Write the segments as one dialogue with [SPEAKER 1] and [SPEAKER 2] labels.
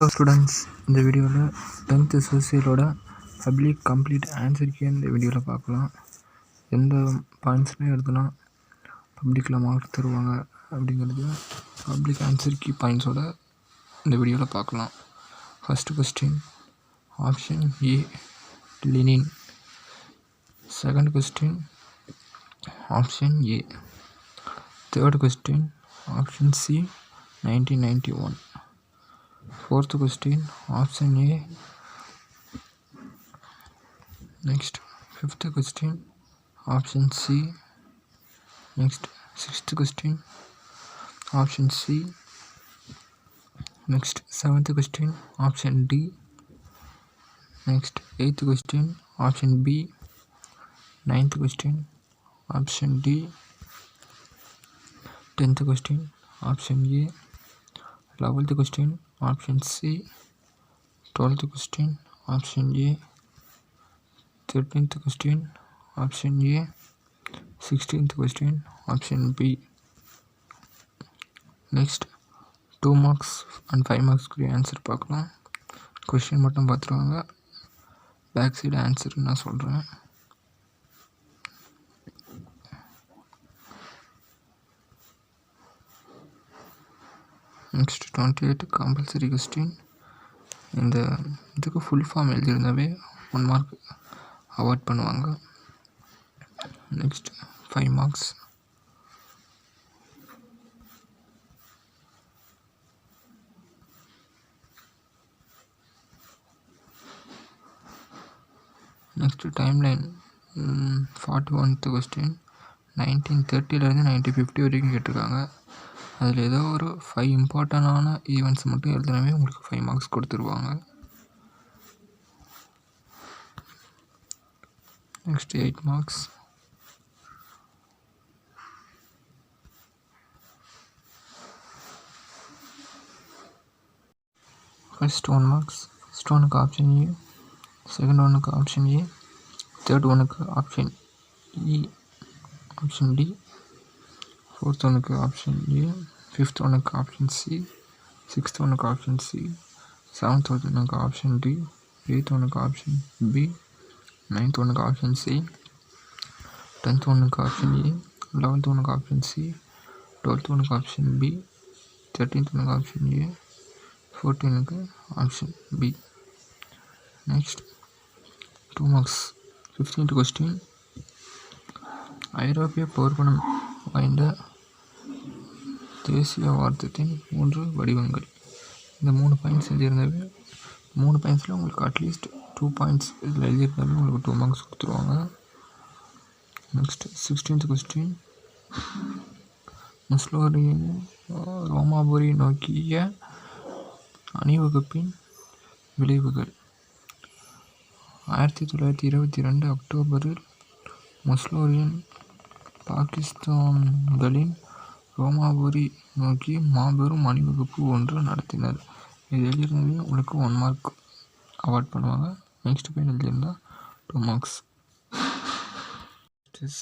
[SPEAKER 1] Hello students, இந்த வீடியோவில் 10th சோசியலோட பப்ளிக் கம்ப்ளீட் ஆன்சர் கீ இந்த வீடியோவில் பார்க்கலாம். எந்த பாயிண்ட்ஸ்லாம் எழுதுனா பப்ளிக்கில் மார்க் தருவாங்க அப்படிங்கிறது பப்ளிக் ஆன்சர் கீ பாயிண்ட்ஸோட இந்த வீடியோவில் பார்க்கலாம். First question option A Lenin. Second question option A. Third question option C 1991. Fourth question option A. Next fifth question option C. Next sixth question option C. Next seventh question option D. Next eighth question option B. Ninth question option D. 10th question option A. 11th question option C. 12th question option A. 13th question option A. 16th question option B. Next 2 marks and 5 marks answer பார்க்கலாம். Question மட்டும் பார்த்துருவாங்க, back side answer நான் சொல்கிறேன். Next 28 compulsory question. இந்த இதுக்கு full form எழுதியிருந்தாவே 1 mark avoid பண்ணுவாங்க. Next 5 marks. Next timeline 41th question 1930லேருந்து 1950 வரைக்கும் கேட்டிருக்காங்க. அதில் ஏதோ ஒரு 5 இம்பார்ட்டண்டான ஈவெண்ட்ஸ் மட்டும் எழுதினாவே உங்களுக்கு 5 மார்க்ஸ் கொடுத்துருவாங்க. Next 8 marks. First 1 marks. First ஒனுக்கு ஆப்ஷன் ஏ, செகண்ட் ஒனுக்கு ஆப்ஷன் ஏ, தேர்ட் ஒனுக்கு option E option D, fourth ஒனுக்கு ஆப்ஷன் ஏ, ஃபிஃப்த் ஒனுக்கு ஆப்ஷன் சி, சிக்ஸ்த் ஒனுக்கு ஆப்ஷன் சி, செவன்த் ஒனுக்கு ஆப்ஷன் டி, எயித் ஒனுக்கு ஆப்ஷன் பி, நைன்த் ஒனுக்கு option C, 10th ஒனுக்கு ஆப்ஷன் ஏ, 11th ஒனுக்கு ஆப்ஷன் சி, 12th ஒனுக்கு ஆப்ஷன் பி, 13th ஒனுக்கு option A, 14th option B. Next 2 marks. 15th question ஐரோப்பிய போர்க்குணம் வாய்ந்த தேசிய வார்த்தத்தின் 3 வடிவங்கள். இந்த 3 பாயிண்ட்ஸ் எழுதியிருந்தாவே 3 பாயிண்ட்ஸில் உங்களுக்கு அட்லீஸ்ட் 2 பாயிண்ட்ஸ் இதில் எழுதியிருந்தாவே உங்களுக்கு 2 மார்க்ஸ் கொடுத்துருவாங்க. நெக்ஸ்ட் 16th கொஸ்டின் முஸ்லோரியின் ரோமாபுரி நோக்கிய அணிவகுப்பின் விளைவுகள். 1922 அக்டோபரில் முஸ்லோரியின் பாகிஸ்தான்களின் ரோமாபுரி நோக்கி மாபெரும் அணிவகுப்பு ஒன்று நடத்தினர். இது எழுதியிருந்தாவே உங்களுக்கு 1 மார்க் அவார்ட் பண்ணுவாங்க. நெக்ஸ்ட் பாயிண்ட் எழுதியிருந்தால் 2 மார்க்ஸ்.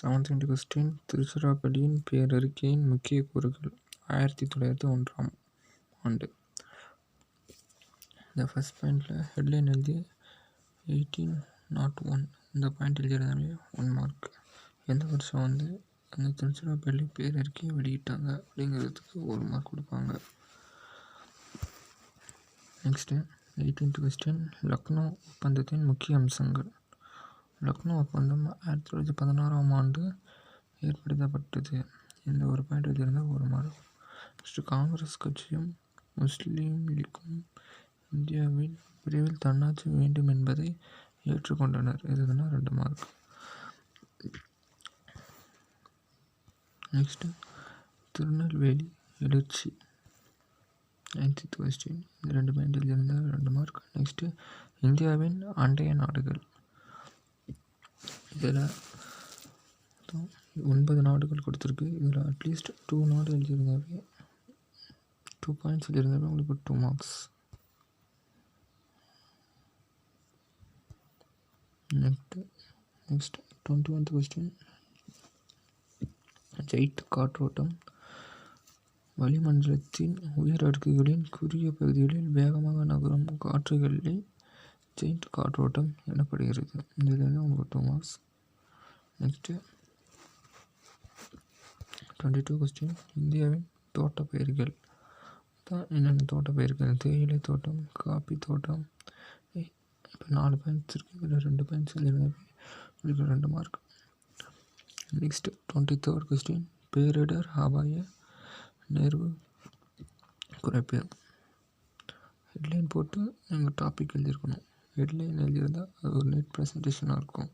[SPEAKER 1] 17th கொஸ்டின் திருச்சிராப்பள்ளியின் பேரறிக்கையின் முக்கிய கூறுகள். 1901 ஆண்டு. இந்த ஃபர்ஸ்ட் பாயிண்டில் ஹெட்லைன் எழுதி 1801 இந்த பாயிண்ட் எழுதியிருந்தாலே 1 மார்க். எந்த வருஷம் அந்த திருச்சிராப்பள்ளி பேரறிக்கையை வெளியிட்டாங்க அப்படிங்கிறதுக்கு 1 மார்க் கொடுப்பாங்க. நெக்ஸ்ட்டு 18th கொஸ்டின் லக்னோ ஒப்பந்தத்தின் முக்கிய அம்சங்கள். லக்னோ ஒப்பந்தம் 1916 ஆண்டு ஏற்படுத்தப்பட்டது. இந்த ஒரு பாயிண்ட் எழுதியிருந்தால் 1 மார்க். நெக்ஸ்ட்டு காங்கிரஸ் கட்சியும் முஸ்லீம் லீக்கும் இந்தியாவில் விரைவில் தன்னாட்சி வேண்டும் என்பதை ஏற்றுக்கொண்டனர். இதுனா 2 மார்க். நெக்ஸ்ட்டு திருநெல்வேலி எழுச்சி 19th கொஸ்டின். இந்த 2 பாயிண்ட் எழுதியிருந்தால் 2 மார்க். நெக்ஸ்ட்டு இந்தியாவின் அண்டைய நாடுகள். இதில் 9 நாடுகள் கொடுத்துருக்கு. இதில் அட்லீஸ்ட் 2 நாடு எழுதியிருந்தாவே 2 பாயிண்ட்ஸ் எழுதியிருந்தாவே உங்களுக்கு 2 marks. Next 21th question Zaid காற்றோட்டம் வளிமண்டலத்தின் உயர் அடுக்குகளின் குறுகிய பகுதிகளில் வேகமாக நகரும் காற்றுகளை ஜெயிண்ட் காற்றோட்டம் எனப்படுகிறது. இதில் உங்களுக்கு 2 மார்க்ஸ். Next 22 question. இந்தியாவின் தோட்டப்பயிர்கள் தான் என்னென்ன தோட்டப்பயிர்கள்? தேயிலை தோட்டம், காப்பி தோட்டம். இப்போ 4 பாயிண்ட்ஸ் இருக்குது, இதில் 2 பாயிண்ட்ஸ் எழுதிருந்தாங்க, இதுக்கு 2 மார்க். Next 23rd question. பேரிடர் அபாய நேர்வு குறைப்பு. ஹெட்லைன் போட்டு எங்கள் டாபிக் எழுதியிருக்கணும். ஹெட்லைன் எழுதியிருந்தால் அது ஒரு நெட் ப்ரெசன்டேஷனாக இருக்கும்.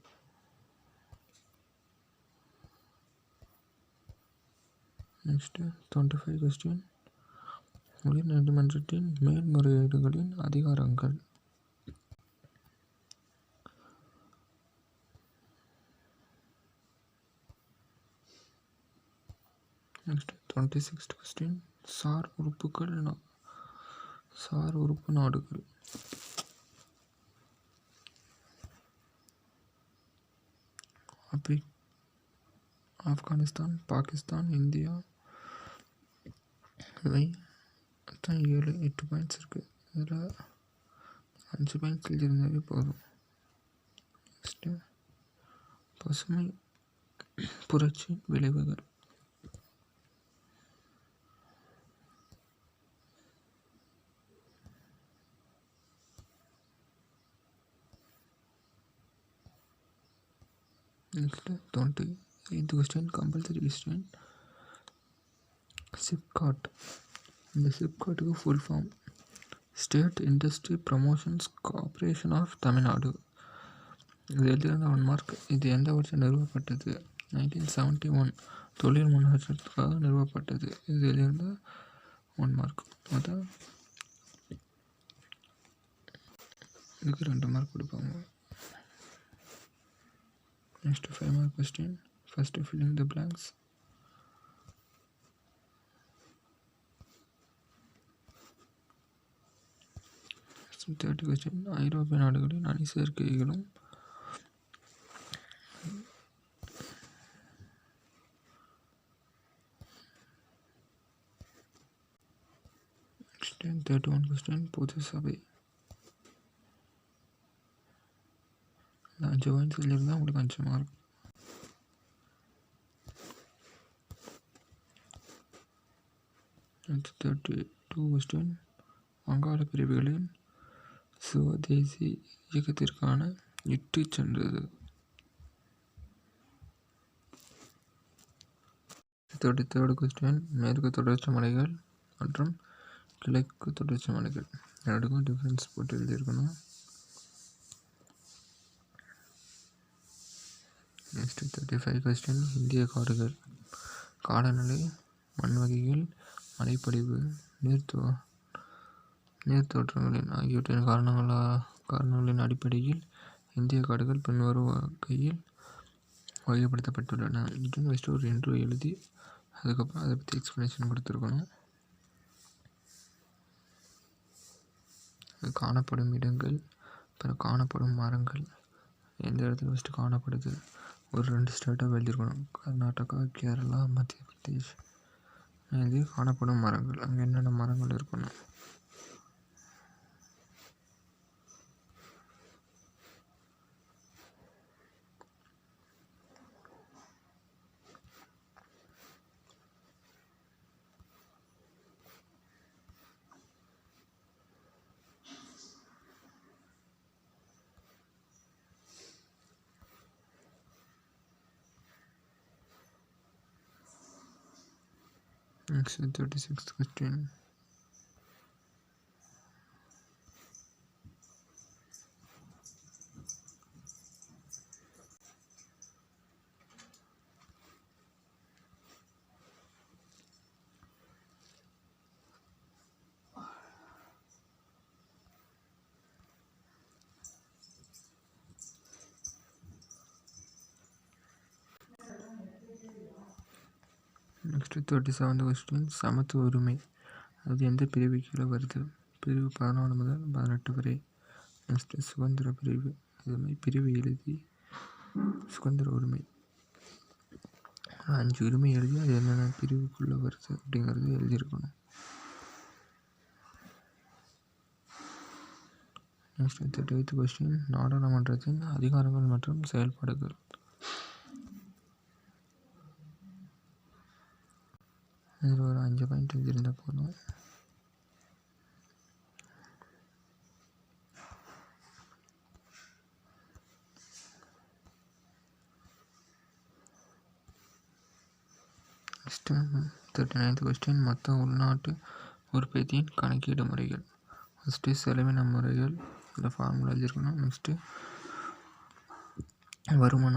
[SPEAKER 1] Next 25 question. உயர் நீதிமன்றத்தின் மேல்முறையீடுகளின் அதிகாரங்கள். Next 26th question. சார் உறுப்பு நாடுகள். ஆப்கானிஸ்தான், பாகிஸ்தான், இந்தியா. இவை மொத்தம் 7-8 பாயிண்ட்ஸ் இருக்குது, இதில் 5 பாயிண்ட்ஸ் எழுதியிருந்தாவே போதும். நெக்ஸ்ட்டு பசுமை புரட்சி விளைவுகள். Next 28th question. Compulsory question. SIPCOT. இந்த சிப்காட்டுக்கு full form state industry promotions corporation of Tamil Nadu. இது எழுதியிருந்த 1 மார்க். இது எந்த வருஷம் நிறுவப்பட்டது? 1971 தொழில் முன்னேற்றத்துக்காக நிறுவப்பட்டது. இது எழுதியிருந்த 1 மார்க். அதான் இதுக்கு 2 மார்க் கொடுப்பாங்க. Next 5 mark question. First filling the blanks. Third question. ஐரோப்பிய நாடுகளின் அணி சேர்க்கைகளும் நெக்ஸ்ட் 31 கொஸ்டின். பொது சபை. 5 பாயிண்ட்ஸ் சொல்லியிருந்தால் உங்களுக்கு 5 மார்க். Next 32 question. வங்காள பிரிவுகளின் சுவதேசி இயக்கத்திற்கான இட்டு சென்றது. 33rd question. மேற்கு தொடர்ச்சி மலைகள் மற்றும் கிழக்கு தொடர்ச்சி மலைகள் ரெண்டுக்கும் டிஃப்ரென்ஸ் போட்டு எழுதியிருக்கணும். Next 35 question. இந்திய காடுகள். காலநிலை, மண் வகைகள், மழைப்பொழிவு, நீர்த்தோற்றங்களின் ஆகியவற்றின் காரணங்களின் அடிப்படையில் இந்திய காடுகள் பின்வரும் வகையில் வகைப்படுத்தப்பட்டுள்ளன. இது ஃபஸ்ட்டு ஒரு இன்ட்ரோ எழுதி அதுக்கப்புறம் அதை பற்றி எக்ஸ்ப்ளனேஷன் கொடுத்துருக்கணும். காணப்படும் இடங்கள், அப்புறம் காணப்படும் மரங்கள், எந்த இடத்துல ஃபஸ்ட்டு காணப்படுது, ஒரு 2 ஸ்டேட்டாக எழுதியிருக்கணும். கர்நாடகா, கேரளா, மத்திய பிரதேஷ். இது காணப்படும் மரங்கள், அங்கே என்னென்ன மரங்கள் இருக்கணும். Next 36th question. Next 37th question. சமத்துவ உரிமை அது எந்த பிரிவு கீழே வருது? பிரிவு 14 முதல் 18 வரை. நெக்ஸ்ட் சுதந்திர பிரிவு. இதுமாதிரி பிரிவு எழுதி சுதந்திர உரிமை 5 உரிமை எழுதி அது என்னென்ன பிரிவுக்குள்ளே வருது அப்படிங்கிறது எழுதியிருக்கணும். நெக்ஸ்ட் 38th கொஸ்டின், நாடாளுமன்றத்தின் அதிகாரங்கள் மற்றும் செயல்பாடுகள். இதில் ஒரு 5 பாயிண்ட் எழுதியிருந்தால் போதும். நெக்ஸ்ட்டு 39th கொஸ்டின், மொத்த உள்நாட்டு உற்பத்தியின் கணக்கீடு முறைகள். ஃபஸ்ட்டு செலவின முறைகள், இதில் ஃபார்முலா எழுதியிருக்கணும். நெக்ஸ்ட்டு வருமான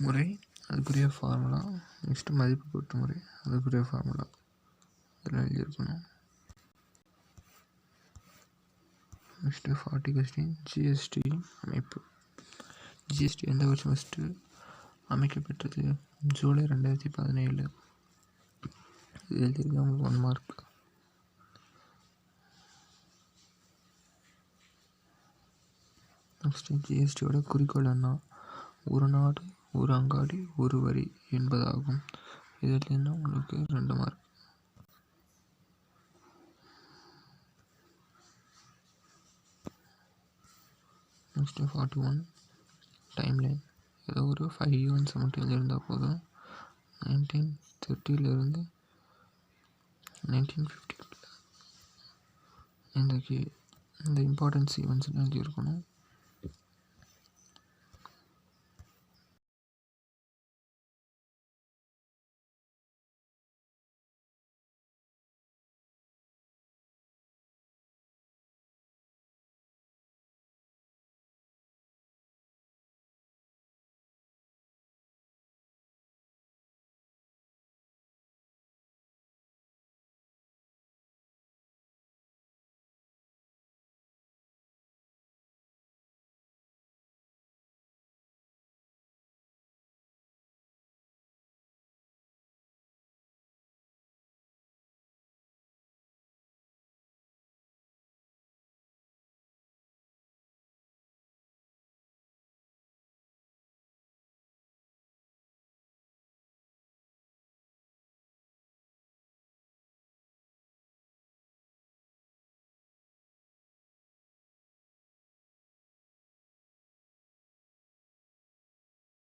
[SPEAKER 1] முறை, அதுக்குரிய ஃபார்முலா. நெக்ஸ்ட்டு மதிப்பு கூட்டு முறை, அதுக்குரிய ஃபார்முலா இதில் எழுதியிருக்கணும். நெக்ஸ்ட்டு 40 கொஸ்டின், ஜிஎஸ்டி அமைப்பு. ஜிஎஸ்டி எந்த வருஷம் ஃபஸ்ட்டு அமைக்கப்பட்டது? ஜூலை 2017. இது எழுதியிருக்கேன், உங்களுக்கு 1 மார்க். நெக்ஸ்ட்டு ஜிஎஸ்டியோட குறிக்கோள் என்ன? ஒரு நாடு ஒரு அங்காடி ஒரு வரி என்பதாகும். இதில் உங்களுக்கு 2 மார்க். Next 41 timeline. ஏதோ ஒரு 5 ஈவெண்ட்ஸ் மட்டும் எழுதியிருந்தால் போதும். 1930 1950 இந்த இம்பார்ட்டன்ஸ் ஈவெண்ட்ஸ் எழுதியிருக்கணும்.